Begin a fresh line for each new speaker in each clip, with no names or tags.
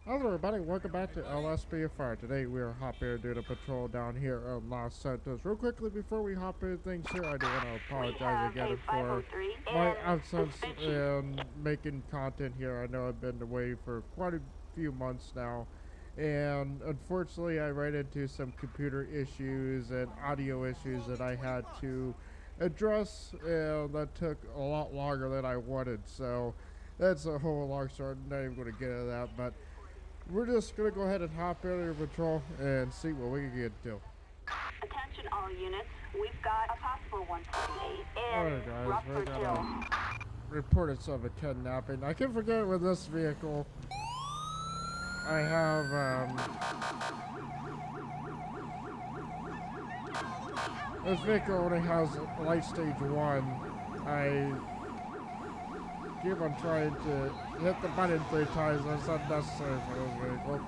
Hello everybody, welcome back to LSPDFR. Today we are hopping doing a patrol down here in Los Santos. Real quickly before we hop into things here, I do want to apologize again for my absence and making content here. I know I've been away for quite a few months now, and unfortunately I ran into some computer issues and audio issues that I had to address, and that took a lot longer than I wanted, so that's a whole long story. I'm not even going to get into that, but we're just going to go ahead and hop into your patrol and see what we can get to.
Attention all units, we've got a possible 148 in
Alright guys, we
Rockford
got
Hill.
a reported of a kidnapping. I can forget with this vehicle. I have, this vehicle only has light stage 1. I keep on trying to hit the button 3 times. That's not necessary for this vehicle.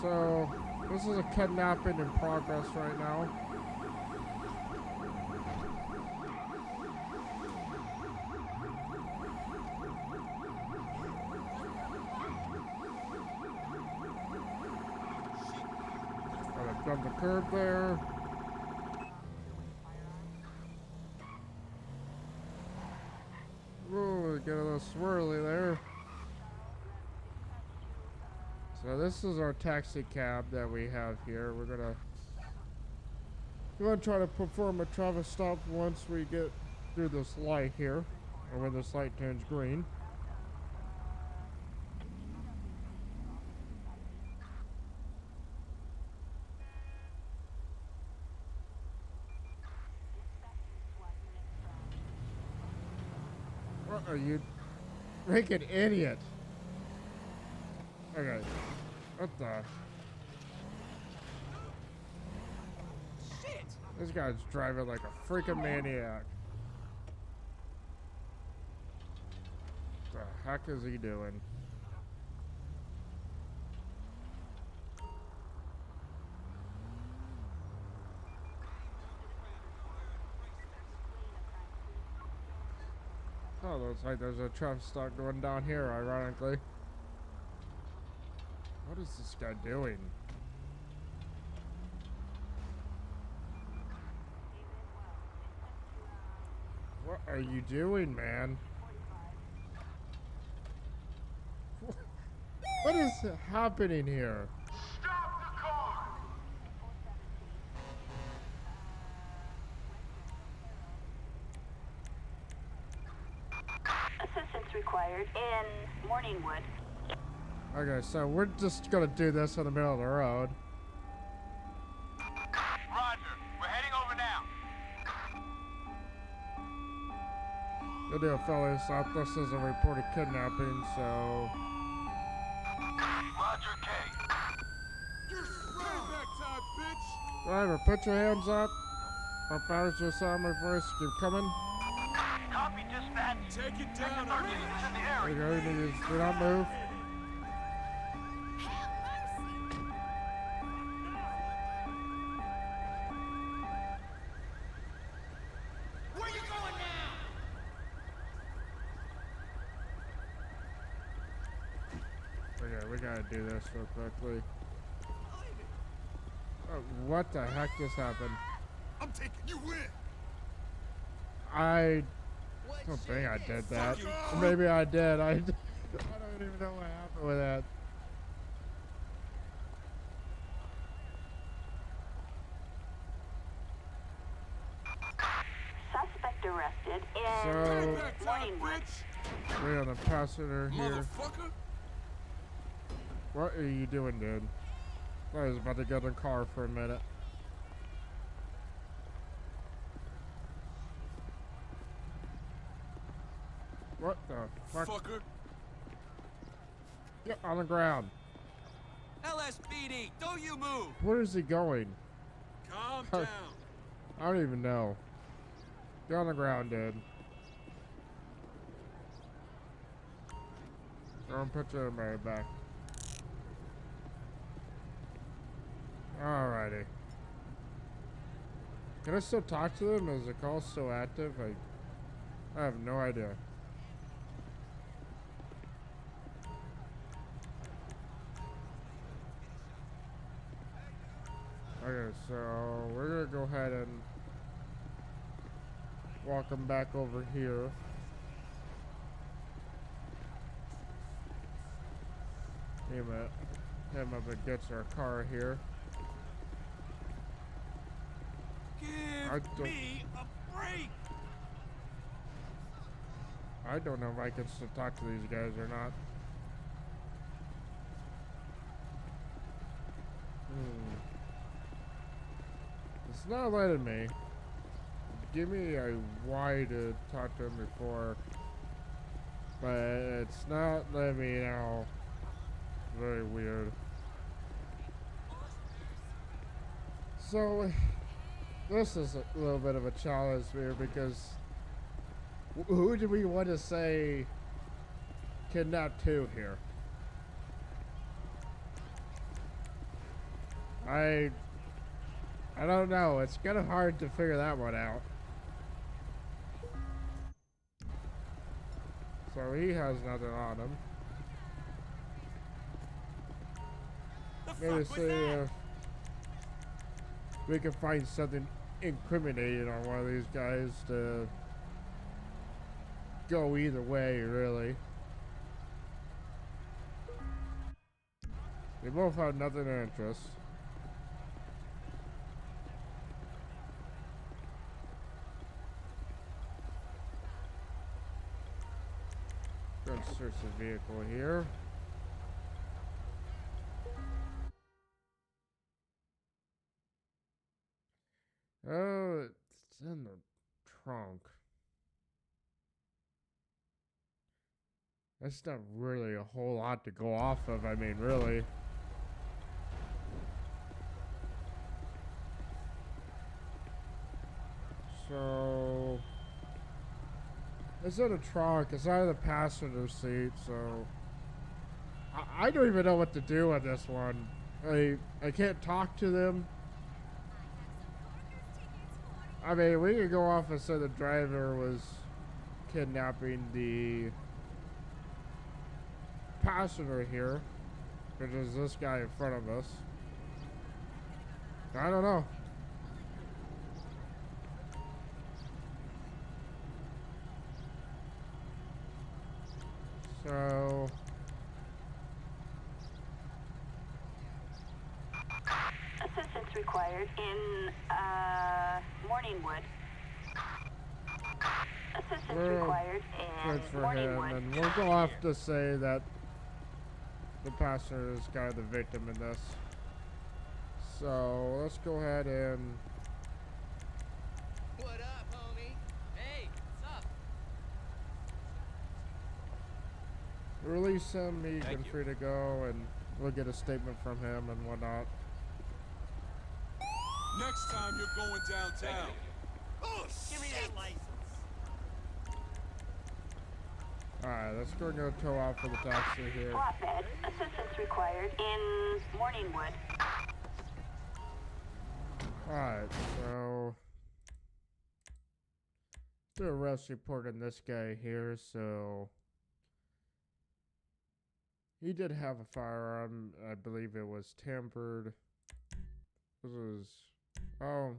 So this is a kidnapping in progress right now. Gotta jump the curb there. Ooh, get a little swirly there. So this is our taxi cab that we have here. We're gonna try to perform a traffic stop once we get through this light here, or when this light turns green. What are you freaking idiot? Okay. What the?
Shit!
This guy's driving like a freaking maniac. What the heck is he doing? Oh, looks like there's a traffic stop going down here, ironically. What is this guy doing? What are you doing, man? What is happening here?
Stop the car!
Assistance required in Morningwood.
Okay, so we're just gonna do this in the middle of the road.
Roger, we're heading over now.
Good deal, fellas. This is a reported kidnapping, so...
Roger, K. You're payback time, bitch!
Driver, put your hands up. Our powers just on my voice. Keep coming.
Copy, dispatch. Take it down,
There you go. You need to do not move.
Where you going now?
Okay, we gotta do this real quickly. Oh, what the heck just happened?
I'm taking you in.
I don't think I did that. Maybe I did. I don't even know what happened with that.
Suspect arrested in
So,
Morningwood.
we're on the passenger here.
Motherfucker!
What are you doing, dude? I was about to get in the car for a minute. What the fuck?
Fucker!
Get on the ground.
LSPD, don't you move!
Where is he going?
Calm
Huh.
down.
I don't even know. Get on the ground, dude. Don't put your money back. Alrighty. Can I still talk to them? Is the call still active? I have no idea. Okay, so we're gonna go ahead and walk him back over here. Him up against our car here.
Give me a break!
I don't know if I can still talk to these guys or not. It's not letting me. Give me a why to talk to him before, but it's not letting me now. Very weird. So this is a little bit of a challenge here because who do we want to say kidnapped to here? I don't know. It's kind of hard to figure that one out. So he has nothing on him. Maybe see if we can find something incriminating on one of these guys to go either way, really. They both have nothing of interest. Let's search the vehicle here. Oh, it's in the trunk. That's not really a whole lot to go off of, I mean, really. So it's in the trunk, it's out of the passenger seat, so I don't even know what to do with this one. I can't talk to them. I mean, we could go off and say the driver was kidnapping the passenger here, which is this guy in front of us. I don't know. So
Assistance required in Morningwood. Assistance required in
good for him,
Morningwood.
and we'll go off to say that the passenger is kind of the victim in this. So let's go ahead and
What up, homie? Hey, what's up?
release him. He's
Thank
been
you.
free to go, and we'll get a statement from him and whatnot.
Next time you're going downtown. Oh,
Give me that license.
Alright, let's go tow off for the taxi here.
Flatbed. Assistance required in Morningwood.
Alright, so do a arrest report on this guy here. So he did have a firearm. I believe it was tampered. This was, oh,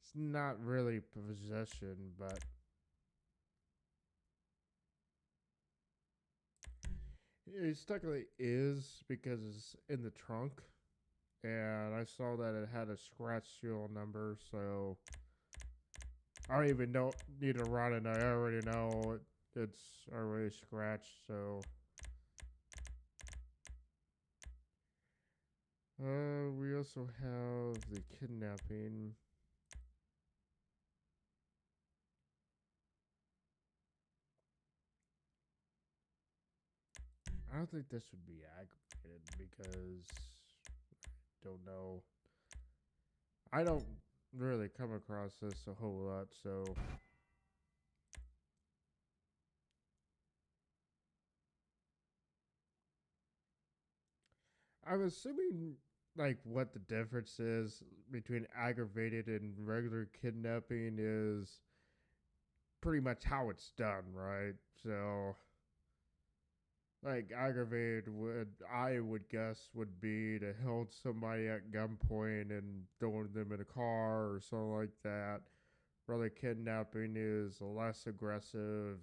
it's not really possession, but it technically is because it's in the trunk, and I saw that it had a scratch serial number, so I don't even need to run it. I already know it's already scratched, so we also have the kidnapping. I don't think this would be aggravated because don't know. I don't really come across this a whole lot, so I'm assuming like what the difference is between aggravated and regular kidnapping is pretty much how it's done, right? So like aggravated I would guess would be to hold somebody at gunpoint and throwing them in a car or something like that. Brother kidnapping is less aggressive,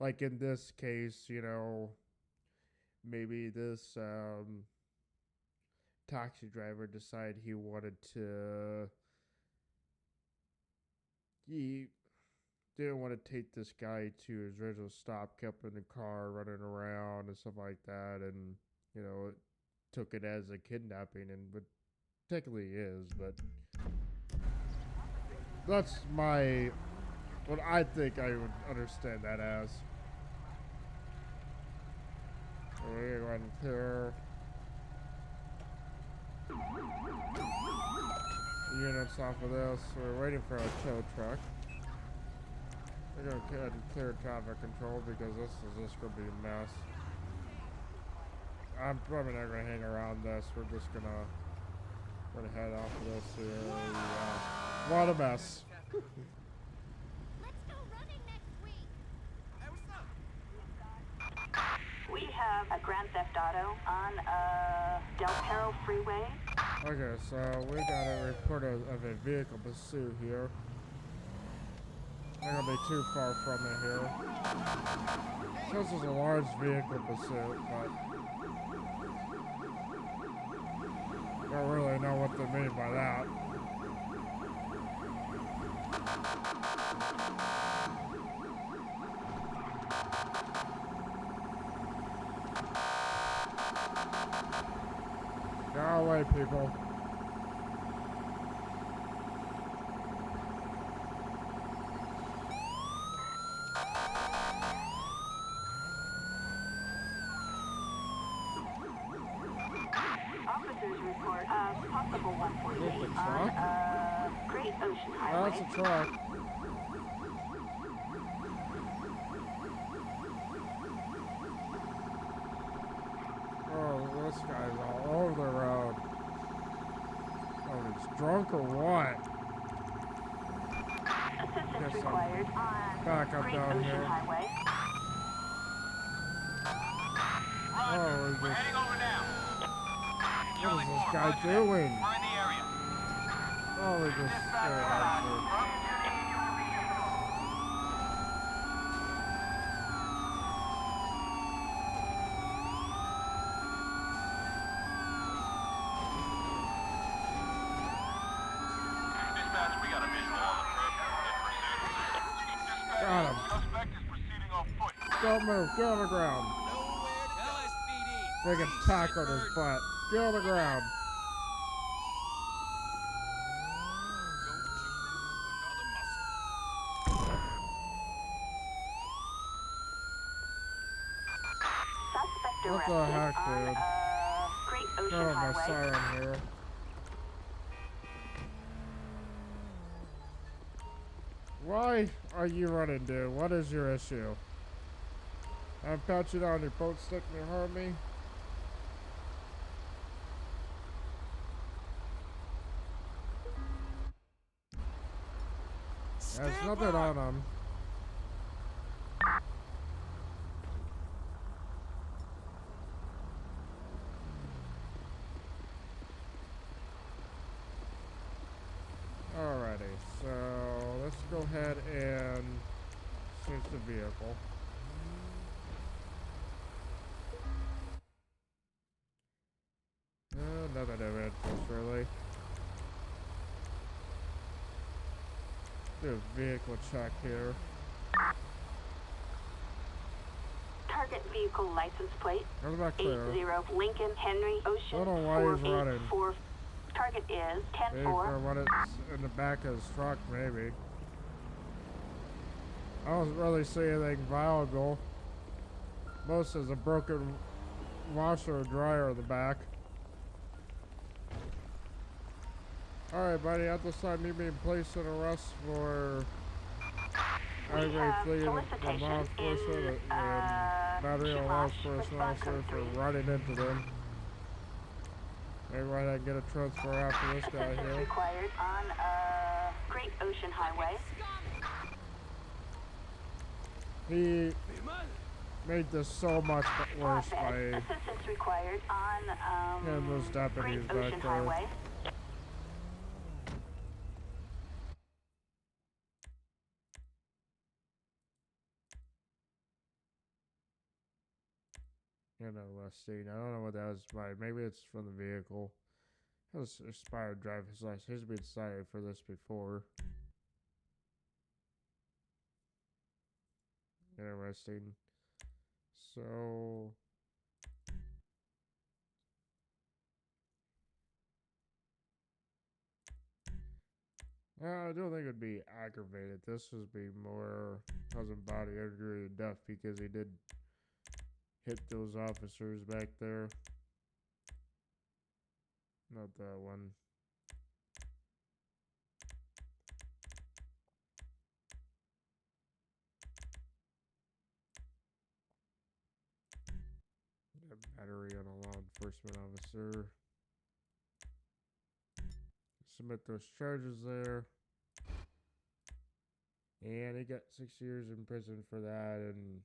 like in this case, maybe this taxi driver decided he didn't want to take this guy to his original stop, kept in the car running around and stuff like that, and took it as a kidnapping, and what technically is, but that's what I think I would understand that as. We're going to units off of this. We're waiting for a tow truck. We're going to go ahead and clear traffic control because this is just going to be a mess. I'm probably not going to hang around this. We're just going to head off of this here. Yeah. What a mess.
Let's go running next week.
Hey, what's up?
We have a Grand Theft Auto on Del Perro Freeway.
Okay, so we got a report of a vehicle pursuit here. Not gonna be too far from it here. This is a large vehicle pursuit, but I don't really know what they mean by that. Get away, people.
Officers report a possible 148
Look, the
on
truck?
Great Ocean
Oh,
Highway.
that's a truck. Oh, this guy's all over the road. Oh, he's drunk or what?
Assistance
Yes,
required on
back up
Great
down
Ocean
here.
Highway.
Oh, he's just,
over now.
what is this guy doing?
We're in the area.
Oh, we just scared actually.
Dispatch, we got a visual on the curb. In pursuit.
Got him.
Suspect is proceeding on foot.
Don't move. Get on the ground.
LSPD.
They can tackle his butt. Get on the ground.
Suspect
What the
arrested
heck,
on
dude?
Great Ocean
Oh, my
Highway.
siren here. Why are you running, dude? What is your issue? I'm patching on your boat stick and you hurt me. There's nothing on him. Alrighty, so let's go ahead and search the vehicle. Nothing of interest, really. Do a vehicle check here.
Target vehicle license plate
How's that clear?
80 Lincoln Henry Ocean
I don't know why he's running.
484. Target is
Maybe
10-4.
for what it's in the back of his truck, maybe. I don't really see anything valuable. Most is a broken washer or dryer in the back. Alright, buddy, at this time you're being placed in arrest for
We
aggravated
have
fleeing from
solicitation
law enforcement
in,
and battery on law
Chumash
enforcement
response
officer for
code
running into them. Maybe why not get a transfer after this guy
Assistance
here.
required on Great Ocean Highway.
He made this so much worse by
Assistance required on
having those deputies
Great Ocean
back there.
Highway.
You know, Westing. I don't know what that was by. Maybe it's from the vehicle. Has expired driver's license. He's been cited for this before. Interesting. So I don't think it'd be aggravated. This would be more causing body injury and death because he did hit those officers back there. Not that one. A battery on a law enforcement officer. Submit those charges there. And he got 6 years in prison for that and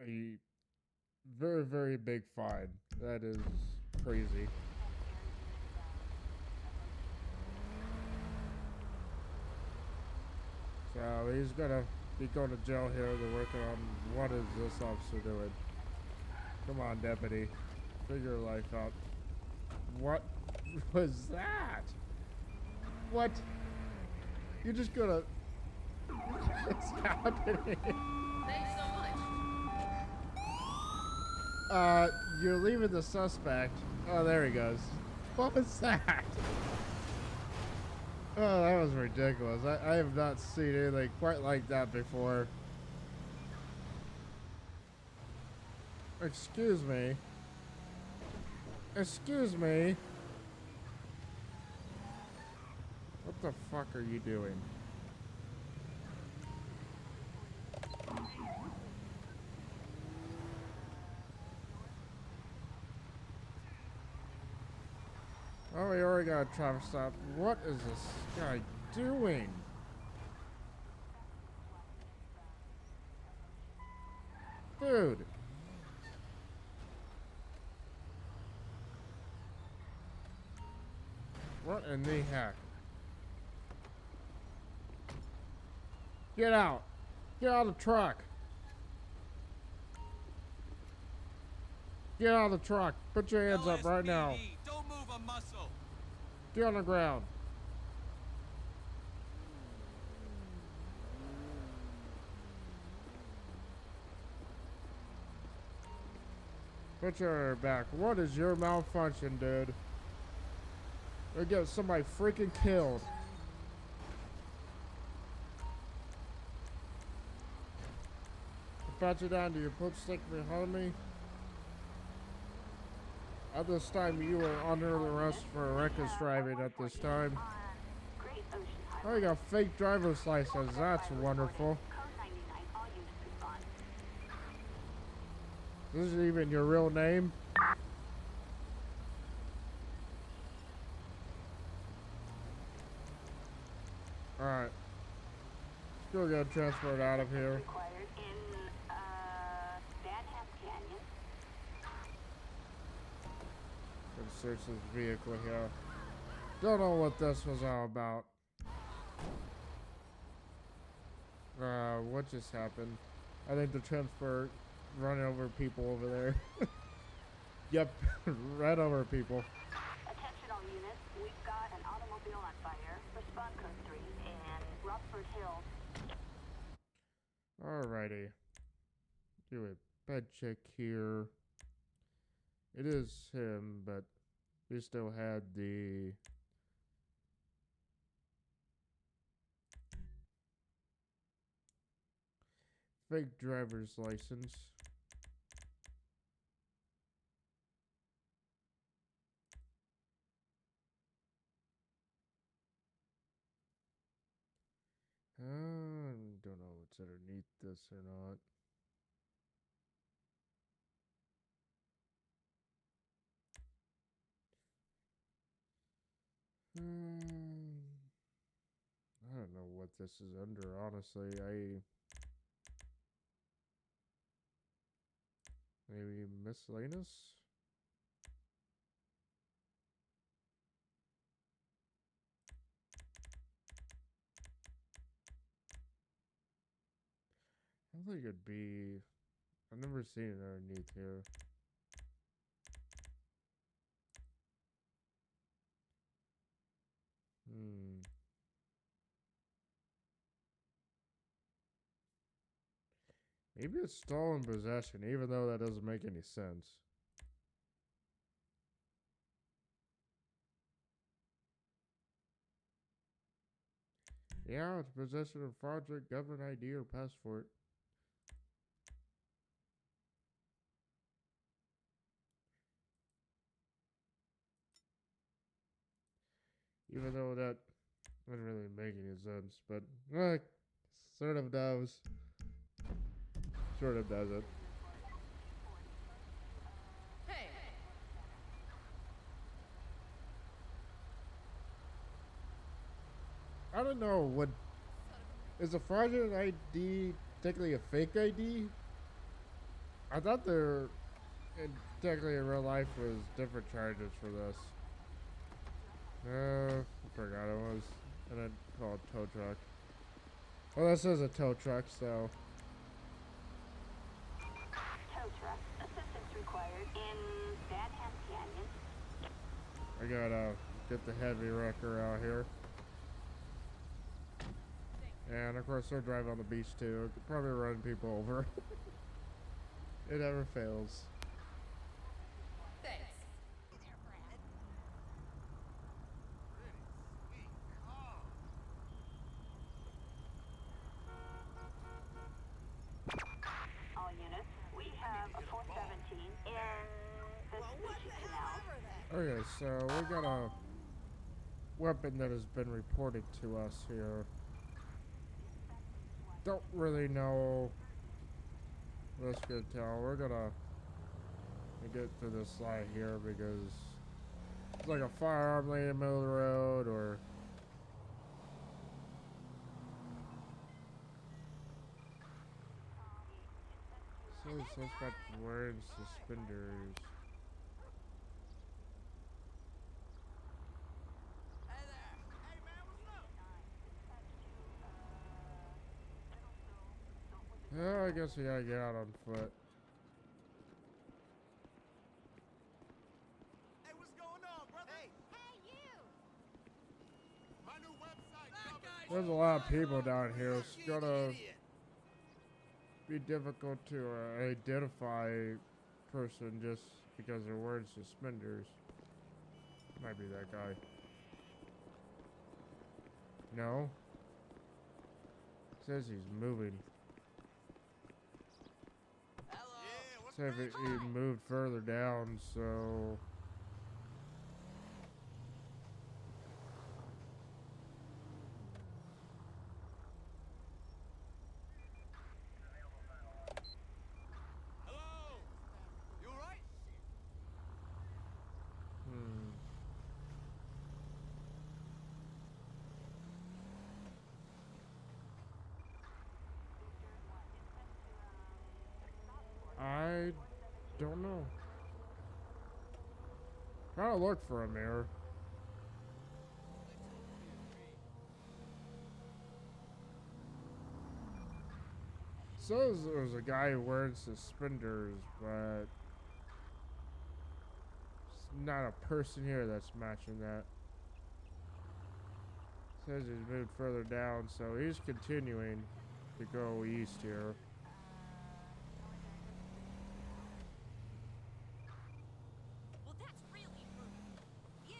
a very, very big fine. That is crazy. So he's gonna be going to jail here. They're working on what is this officer doing. Come on, deputy. Figure your life out. What was that? What? You're just gonna... What's happening?
Thanks so much.
You're leaving the suspect. Oh, there he goes. What was that? Oh, that was ridiculous. I have not seen anything quite like that before. Excuse me. Excuse me. What the fuck are you doing? Oh, we already got a traffic stop. What is this guy doing? Dude. What in the heck? Get out. Get out of the truck. Get out of the truck. Put your hands up right now.
LSPD, don't move a muscle.
Get on the ground. Put your back. What is your malfunction, dude? We'll get somebody freaking killed. Pat you down. Do you put stick behind me? At this time, you are under arrest for reckless driving at this time.
Great Ocean Highway.
Oh, you got fake driver's license. That's wonderful.
Code 99, all units respond.
This is even your real name? Alright. Still get transferred out of here.
Required in, Van Ness Canyon.
Gonna search this vehicle here. Don't know what this was all about. What just happened? I think the transfer running over people over there. Yep, ran over people.
Attention all units, we've got an automobile on fire. Respond code 3 in Rockford Hills.
Alrighty. Do a bed check here. It is him, but we still had the fake driver's license. Don't know what's underneath this or not. I don't know what this is under, honestly. Maybe miscellaneous? I don't think it'd be. I've never seen it underneath here. Maybe it's stolen possession, even though that doesn't make any sense. Yeah, it's possession of fraudulent government ID or passport. Even though that doesn't really make any sense, but sort of does. Sort of doesn't.
Hey,
I don't know. What is a fraudulent ID technically a fake ID? I thought technically in real life was different charges for this. I forgot it was. And then called tow truck. Well, this is a tow truck, so.
Tow truck. Assistance required in Badham Canyon.
I gotta get the heavy wrecker out here. And of course, they're driving on the beach too. Could probably run people over. It never fails.
thanks.
All units, we have a 417 in the Vespucci Canal.
Okay, so we got a weapon that has been reported to us here. Don't really know. Let's go tell. We're gonna get through this slide here because it's like a firearm laying in the middle of the road, or so suspect wearing suspenders.
Hey there. Hey, man, what's up?
Yeah, I guess we gotta get out on foot.
Hey, what's going on, brother? Hey,
Hey, you!
my new website.
That guy's
There's a lot of people
wild.
down here. It's
You
gonna
idiot.
be difficult to identify a person just because they're wearing suspenders. Might be that guy. No. Says he's moving.
Hello. Yeah, what's
Says he moved further down, so.
Hello. You all right?
I don't know. Gotta look for him here. Says there's a guy wearing suspenders, but it's not a person here that's matching that. Says he's moved further down, so he's continuing to go east here.
Well, that's really rude. You!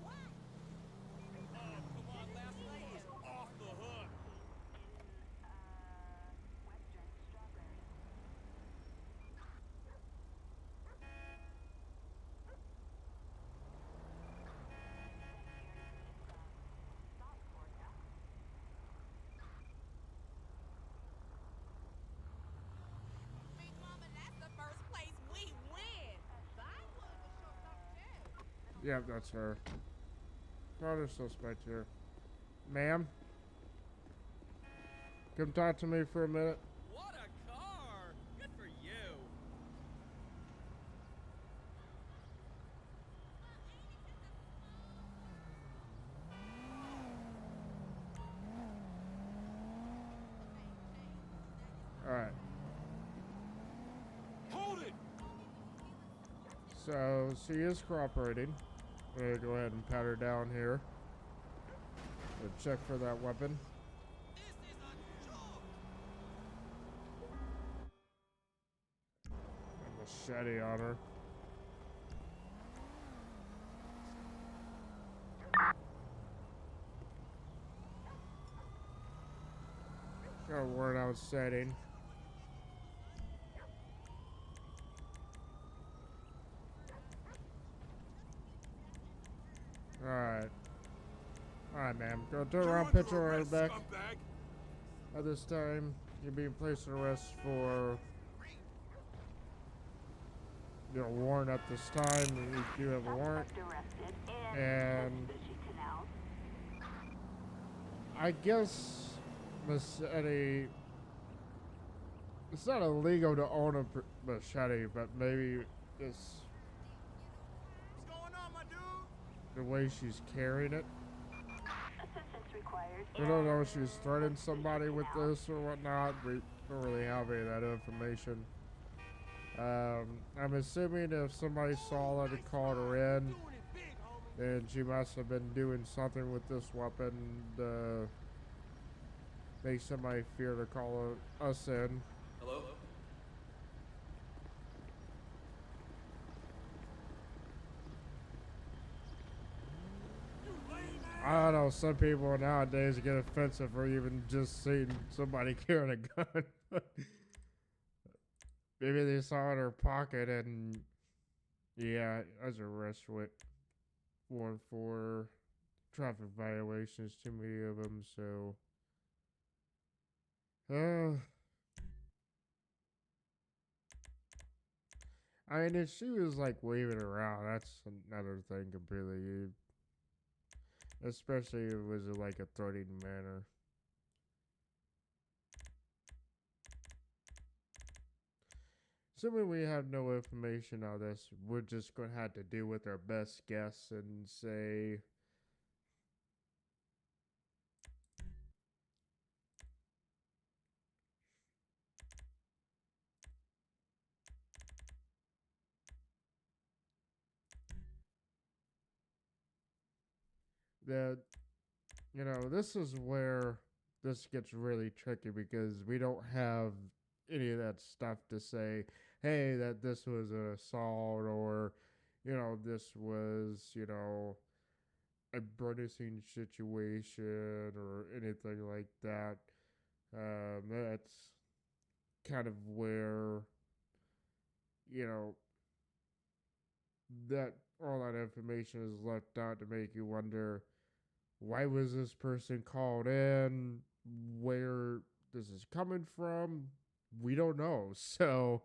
What?
Oh, come on. Last night was off the hook.
Western Strawberry.
Big Mama, that's the first place we win. Sidewalk was sure something too.
Yep, that's her. Another suspect here. Ma'am? Come talk to me for a minute.
What a car! Good for you.
So she is cooperating. I'm gonna go ahead and pat her down here. We'll check for that weapon.
This is a joke.
A machete on her. Got a worn out setting. Alright. Alright, ma'am. Go turn around, picture her back. At this time, you're being placed in arrest for your warrant at this time. You do have a warrant. And I guess machete. It's not illegal to own a machete, but maybe it's
What's going on, my dude?
the way she's carrying it.
Assistance required.
We don't know if she's threatening somebody with this or whatnot. We don't really have any of that information. I'm assuming if somebody saw it and called her in,
Doing it big, homie.
then she must have been doing something with this weapon to make somebody fear to call us in.
Hello?
I don't know, some people nowadays get offensive for even just seeing somebody carrying a gun. Maybe they saw it in her pocket and yeah, as a arrest with warrant for traffic violations, too many of them, so I mean, if she was like waving around, that's another thing completely. Especially if it was in like a threatening manner. Assuming we have no information on this, we're just going to have to do with our best guess and say that, you know, this is where this gets really tricky because we don't have any of that stuff to say, hey, that this was an assault or, you know, this was, you know, a menacing situation or anything like that. That's kind of where, you know, that all that information is left out to make you wonder, why was this person called in? Where this is coming from? We don't know. So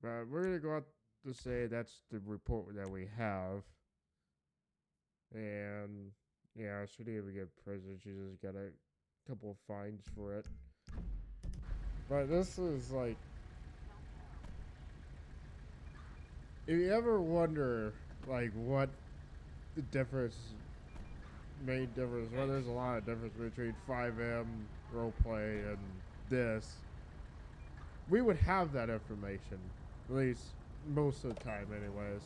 but we're gonna go out to say that's the report that we have. And yeah, she didn't even get prison. She just got a couple of fines for it. But this is like, if you ever wonder like what the main difference, well, there's a lot of difference between 5M roleplay and this. We would have that information, at least most of the time, anyways.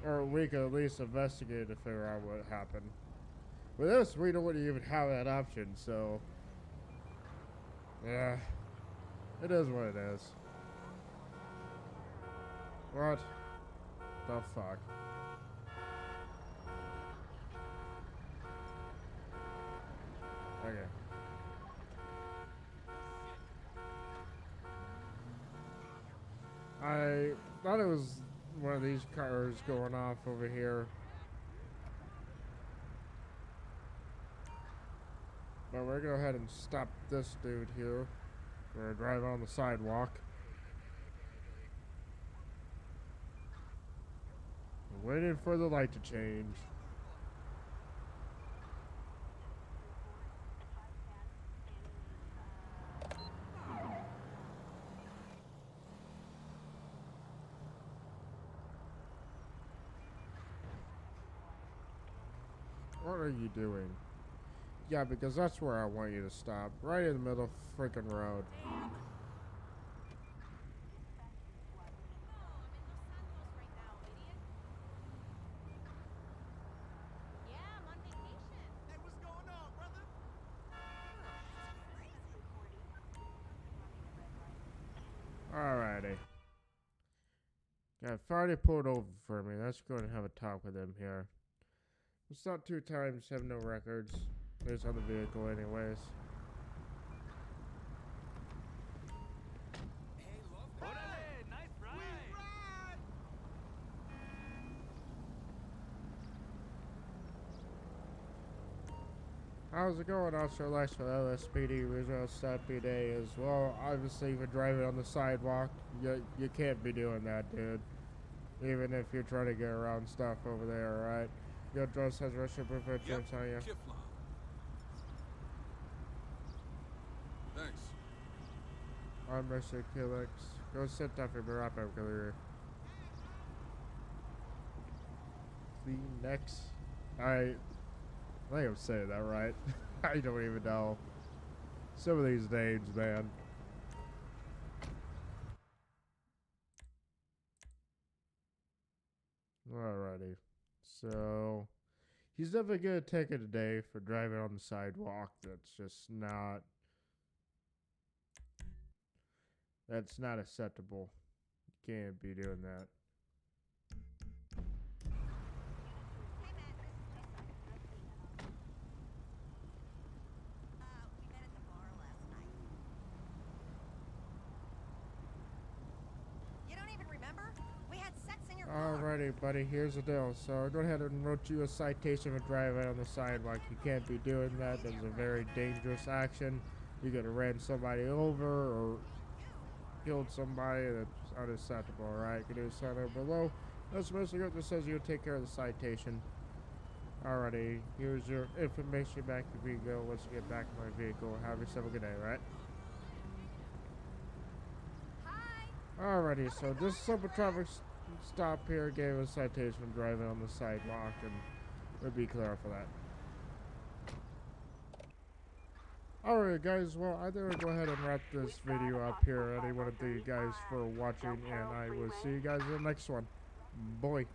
Or we could at least investigate to figure out what happened. With this, we don't even have that option, so yeah, it is what it is. What the fuck? Okay. I thought it was one of these cars going off over here. But we're gonna go ahead and stop this dude here. We're gonna drive on the sidewalk. We're waiting for the light to change. What are you doing? Yeah, because that's where I want you to stop. Right in the middle of the freaking road.
Damn. No, I'm in Los Santos right now, idiot. Yeah, I'm on vacation.
Hey, what's going on, brother?
Alrighty. Got Friday pulled over for me. Let's go and have a talk with him here. It's not 2 times, have no records. There's on the vehicle anyways.
Hey, love that. Orale, nice ride. We ride.
How's it going, Officer Lex with LSPD Visual Step Day as well? Obviously, if you're driving on the sidewalk, you can't be doing that, dude. Even if you're trying to get around stuff over there, alright? Your dress has Russian proof insurance on you.
Kifla. Thanks.
I'm Mr. Killix. Go sit down for your up over Phoenix. I think I'm saying that right. I don't even know. Some of these names, man. Alrighty. So, he's definitely gonna take it today for driving on the sidewalk. That's not acceptable. You can't be doing that.
Hey, Matt, this is Lisa. We met at the bar last night. You don't even remember? We had sex in your car.
Alrighty, buddy, here's the deal. So, go ahead and wrote you a citation for driving on the sidewalk. You can't be doing that. That's a very dangerous action. You could have ran somebody over or killed somebody. That's unacceptable, alright? You can do sign over below. That's mostly what this says. You'll take care of the citation. Alrighty, here's your information back to vehicle. Once you get back to my vehicle, have yourself a good day, right?
Hi.
Alrighty, so just simple traffic stop here gave a citation for driving on the sidewalk, and we'll be clear for that. Alright guys, well I think we'll go ahead and wrap this video up here. I want to thank you guys for watching, and I will see you guys in the next one. Bye.